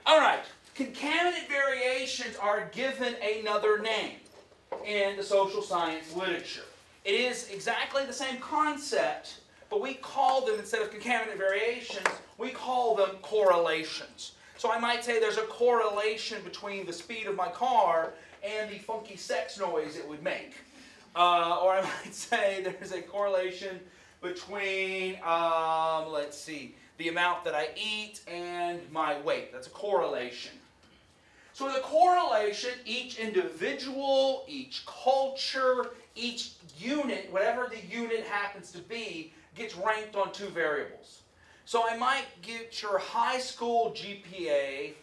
All right, concatenate variations are given another name in the social science literature. It is exactly the same concept, but we call them, instead of concatenate variations, we call them correlations. So I might say there's a correlation between the speed of my car and the funky sex noise it would make. Or I might say there's a correlation between, let's see, the amount that I eat and my weight. That's a correlation. So with a correlation, each individual, each culture, each unit, whatever the unit happens to be, gets ranked on two variables. So I might get your high school GPA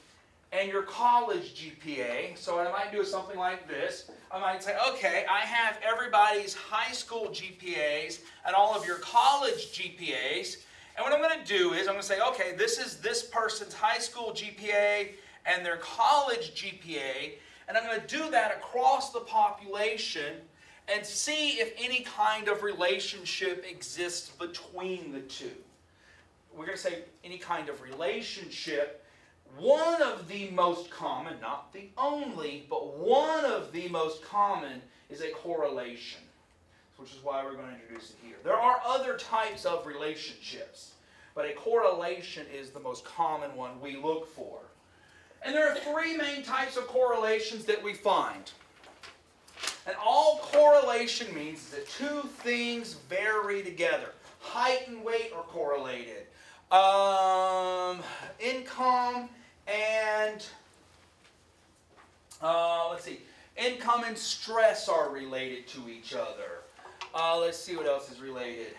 and your college GPA. So what I might do is something like this. I might say, okay, I have everybody's high school GPAs and all of your college GPAs. And what I'm going to do is I'm going to say, okay, this is this person's high school GPA and their college GPA. And I'm going to do that across the population and see if any kind of relationship exists between the two. We're going to say any kind of relationship. One of the most common, not the only, but one of the most common is a correlation, which is why we're going to introduce it here. There are other types of relationships, but a correlation is the most common one we look for. And there are three main types of correlations that we find. And all correlation means is that two things vary together. Height and weight are correlated. Income and, let's see, income and stress are related to each other. Let's see what else is related.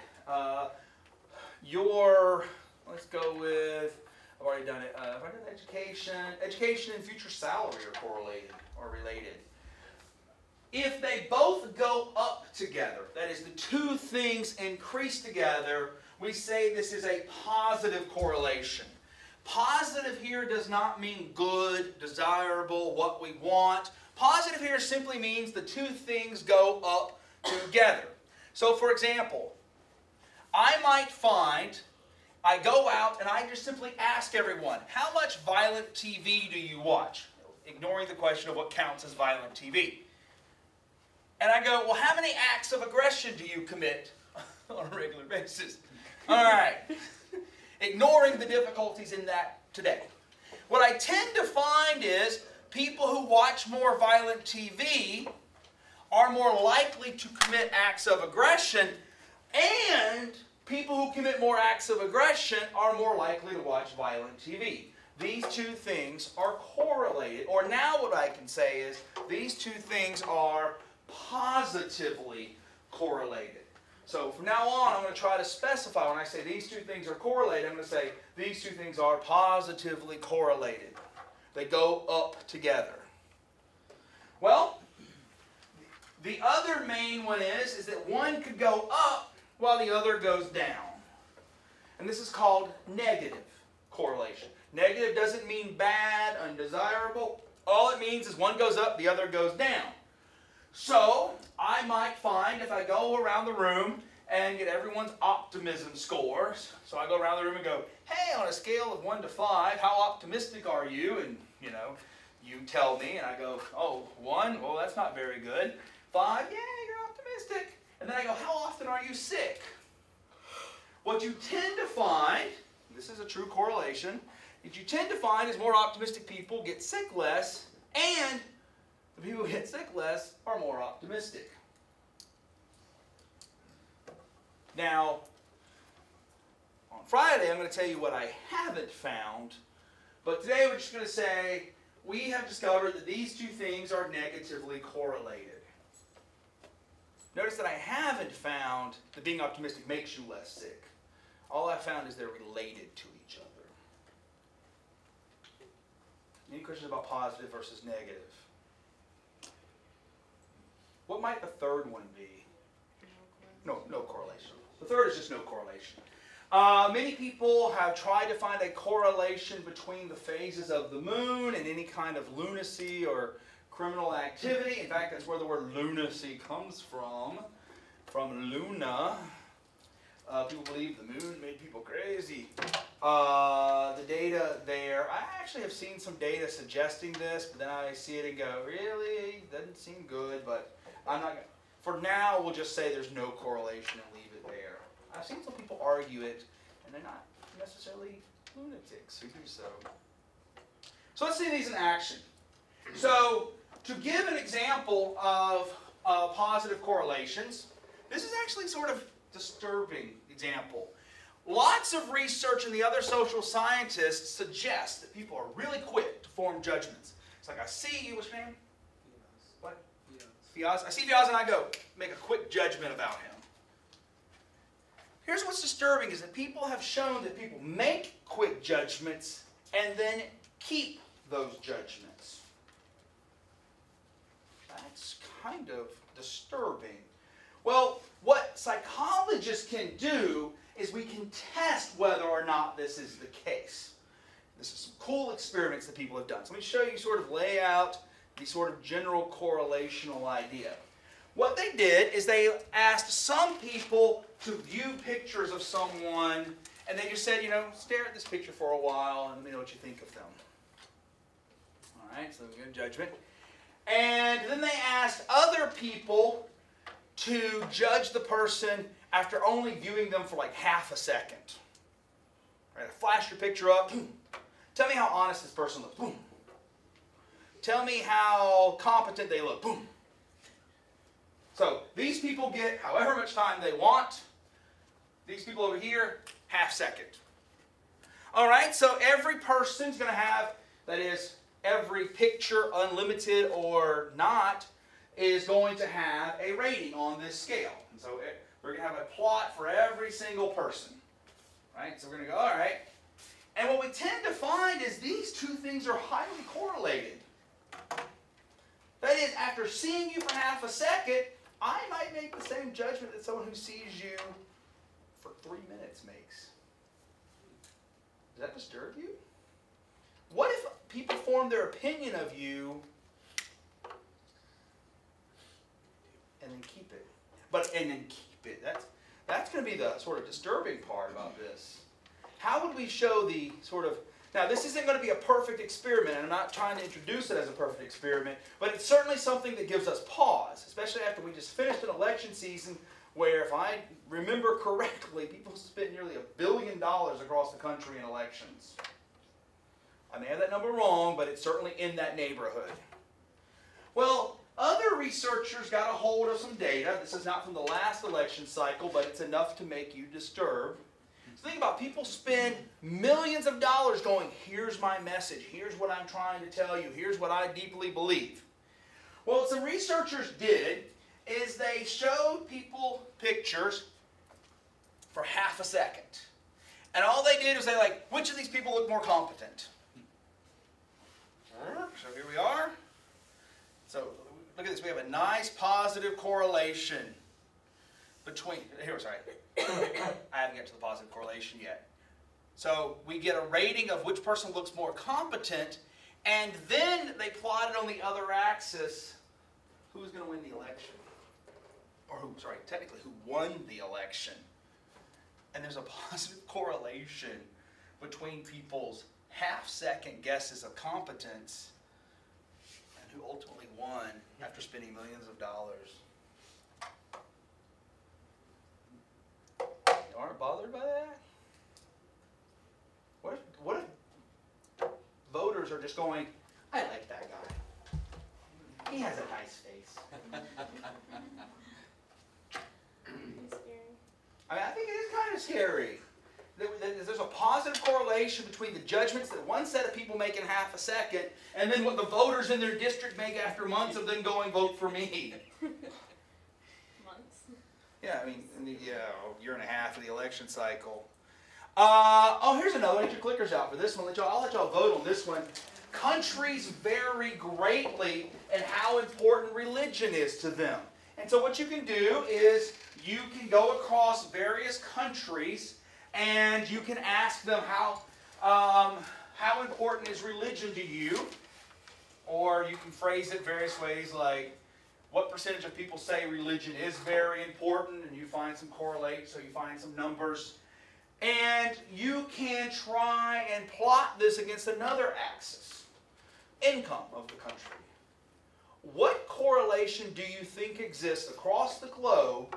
Let's go with, I've already done it. If I did education, education and future salary are correlated or related. If they both go up together, that is, the two things increase together, we say this is a positive correlation. Positive here does not mean good, desirable, what we want. Positive here simply means the two things go up together. So for example, I might find, I go out and I just simply ask everyone, how much violent TV do you watch? Ignoring the question of what counts as violent TV. And I go, well, how many acts of aggression do you commit on a regular basis? All right. Ignoring the difficulties in that today. What I tend to find is people who watch more violent TV are more likely to commit acts of aggression, and people who commit more acts of aggression are more likely to watch violent TV. These two things are correlated. Or now what I can say is these two things are positively correlated. So from now on, I'm going to try to specify when I say these two things are correlated, I'm going to say these two things are positively correlated. They go up together. Well, the other main one is that one could go up while the other goes down. And this is called negative correlation. Negative doesn't mean bad, undesirable. All it means is one goes up, the other goes down. So, I might find if I go around the room and get everyone's optimism scores. So I go around the room and go, hey, on a scale of 1 to 5, how optimistic are you? And, you know, you tell me, and I go, oh, 1? Well, that's not very good. 5? Yeah, you're optimistic. And then I go, how often are you sick? What you tend to find, this is a true correlation, what you tend to find is more optimistic people get sick less, and the people who get sick less are more optimistic. Now, on Friday, I'm going to tell you what I haven't found, but today we're just going to say we have discovered that these two things are negatively correlated. Notice that I haven't found that being optimistic makes you less sick. All I found is they're related to each other. Any questions about positive versus negative? What might the third one be? No correlation. The third is just no correlation. Many people have tried to find a correlation between the phases of the moon and any kind of lunacy or criminal activity. In fact, that's where the word lunacy comes from luna. People believe the moon made people crazy. The data there, I actually have seen some data suggesting this, but then I see it and go, really? Doesn't seem good, but I'm not going to. For now, we'll just say there's no correlation and leave it there. I've seen some people argue it, and they're not necessarily lunatics who do so. So let's see these in action. So to give an example of positive correlations, this is actually sort of disturbing example. Lots of research in the other social scientists suggest that people are really quick to form judgments. It's like, I see you, what's your name? What? Fiaz. I see Fiaz and I go, make a quick judgment about him. Here's what's disturbing is that people have shown that people make quick judgments and then keep those judgments. That's kind of disturbing. Well, what psychologists can do is we can test whether or not this is the case. This is some cool experiments that people have done. So let me show you sort of lay out the sort of general correlational idea. What they did is they asked some people to view pictures of someone, and they just said, you know, stare at this picture for a while and let me know what you think of them. All right, so we get a judgment. And then they asked other people to judge the person after only viewing them for like half a second. Right, flash your picture up. Boom. Tell me how honest this person looks. Boom. Tell me how competent they look. Boom. So these people get however much time they want. These people over here, half second. All right, so every person's going to have, that is, every picture, unlimited or not, is going to have a rating on this scale. And so we're going to have a plot for every single person. Right? So we're going to go, all right. And what we tend to find is these two things are highly correlated. That is, after seeing you for half a second, I might make the same judgment that someone who sees you for 3 minutes makes. Does that disturb you? What if people form their opinion of you and then keep it? And then keep it. That's going to be the sort of disturbing part about this. How would we show the sort of... Now, this isn't going to be a perfect experiment, and I'm not trying to introduce it as a perfect experiment, but it's certainly something that gives us pause, especially after we just finished an election season where, if I remember correctly, people spent nearly $1 billion across the country in elections. I may have that number wrong, but it's certainly in that neighborhood. Well, other researchers got a hold of some data. This is not from the last election cycle, but it's enough to make you disturbed. So think about people spend millions of dollars going, here's my message, here's what I'm trying to tell you, here's what I deeply believe. Well, what some researchers did is they showed people pictures for half a second. And all they did was say, like, which of these people look more competent? So here we are. So look at this. We have a nice positive correlation between, sorry, I haven't got to the positive correlation yet. So we get a rating of which person looks more competent, and then they plotted on the other axis who's going to win the election. Or technically who won the election. And there's a positive correlation between people's half-second guesses of competence and who ultimately won after spending millions of dollars. You aren't bothered by that? What if voters are just going, I like that guy. He has a nice face. I mean, I think it is kind of scary. There's a positive correlation between the judgments that one set of people make in half a second and then what the voters in their district make after months of them going, vote for me. Months. Yeah, I mean, a year and a half of the election cycle. Here's another one. Get your clickers out for this one. I'll let y'all vote on this one. Countries vary greatly in how important religion is to them. And so what you can do is you can go across various countries and you can ask them how important is religion to you? Or you can phrase it various ways like, what percentage of people say religion is very important? And you find some correlate, so you find some numbers. And you can try and plot this against another axis, income of the country. What correlation do you think exists across the globe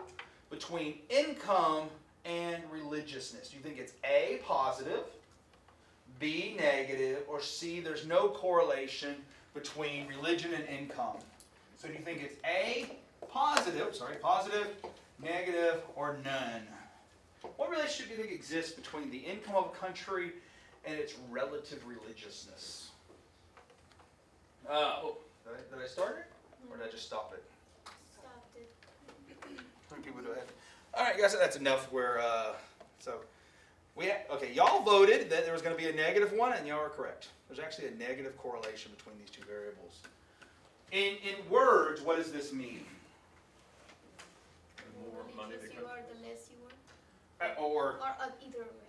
between income and religiousness? Do you think it's A, positive, B, negative, or C, there's no correlation between religion and income? So do you think it's A, positive, negative, or none? What relationship do you think exists between the income of a country and its relative religiousness? Did I start it? Or did I just stop it? Stopped it. How many people do I have? All right, guys, that's enough. Okay, y'all voted that there was going to be a negative one, and y'all are correct. There's actually a negative correlation between these two variables. In words, what does this mean? The more religious you are, the less you are. Or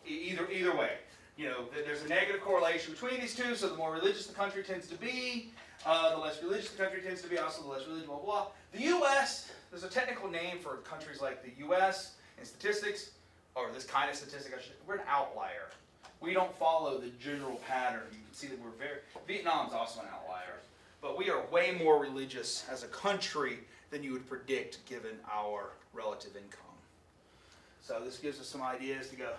Either way. Either way. You know, there's a negative correlation between these two, so the more religious the country tends to be, the less religious the country tends to be, also the less religious, blah, blah, blah. The U.S., there's a technical name for countries like the U.S. in statistics, or this kind of statistic, we're an outlier. We don't follow the general pattern. You can see that Vietnam's also an outlier. But we are way more religious as a country than you would predict given our relative income. So this gives us some ideas to go,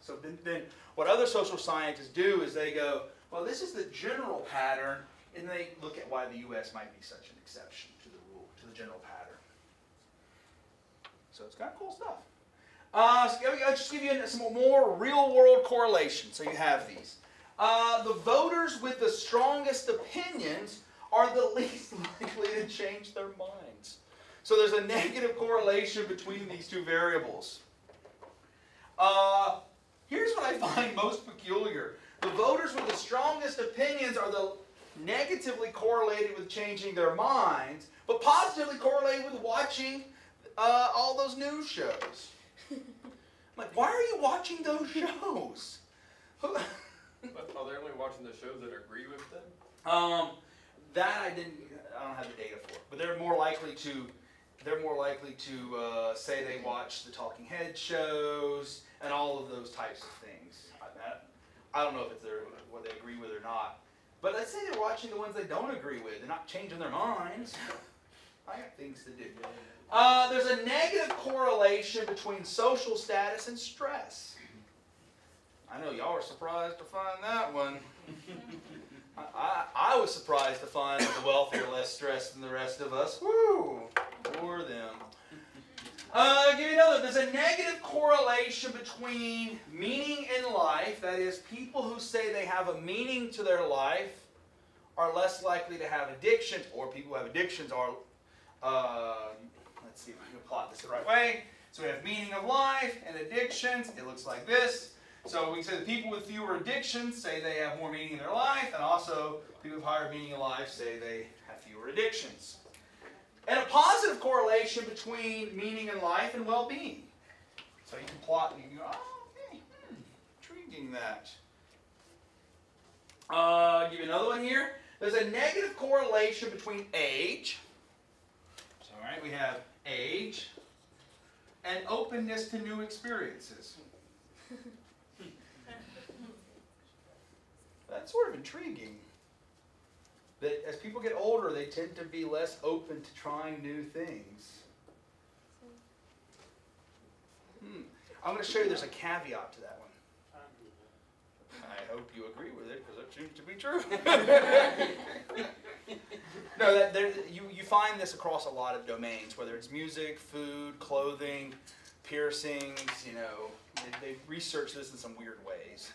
So then what other social scientists do is they go, well, this is the general pattern, and they look at why the U.S. might be such an exception to the rule, to the general pattern. So it's kind of cool stuff. I'll just give you some more real-world correlation. So you have these. The voters with the strongest opinions are the least likely to change their minds. So there's a negative correlation between these two variables. Here's what I find most peculiar. The voters with the strongest opinions are the negatively correlated with changing their minds, but positively correlated with watching all those news shows. I'm like, why are you watching those shows? But are they only watching the shows that agree with them? That I don't have the data for, but they're more likely to say they watch the Talking Head shows and all of those types of things. I don't know if it's what they agree with or not, but let's say they're watching the ones they don't agree with. They're not changing their minds. I got things to do. There's a negative correlation between social status and stress. I know y'all are surprised to find that one. I was surprised to find that the wealthy are less stressed than the rest of us. Woo! Poor them. I'll give you another. There's a negative correlation between meaning in life. That is, people who say they have a meaning to their life are less likely to have addictions, or people who have addictions are, let's see if I can plot this the right way. So we have meaning of life and addictions. It looks like this. So we can say the people with fewer addictions say they have more meaning in their life, and also people with higher meaning in life say they have fewer addictions. And a positive correlation between meaning in life and well-being. So you can plot and you can go, oh, okay, intriguing that. I'll give you another one here. There's a negative correlation between age. So, all right, we have age and openness to new experiences. That's sort of intriguing. That as people get older, they tend to be less open to trying new things. I'm going to show you there's a caveat to that one. I hope you agree with it, because it seems to be true. No, you find this across a lot of domains, whether it's music, food, clothing, piercings, you know. They research this in some weird ways.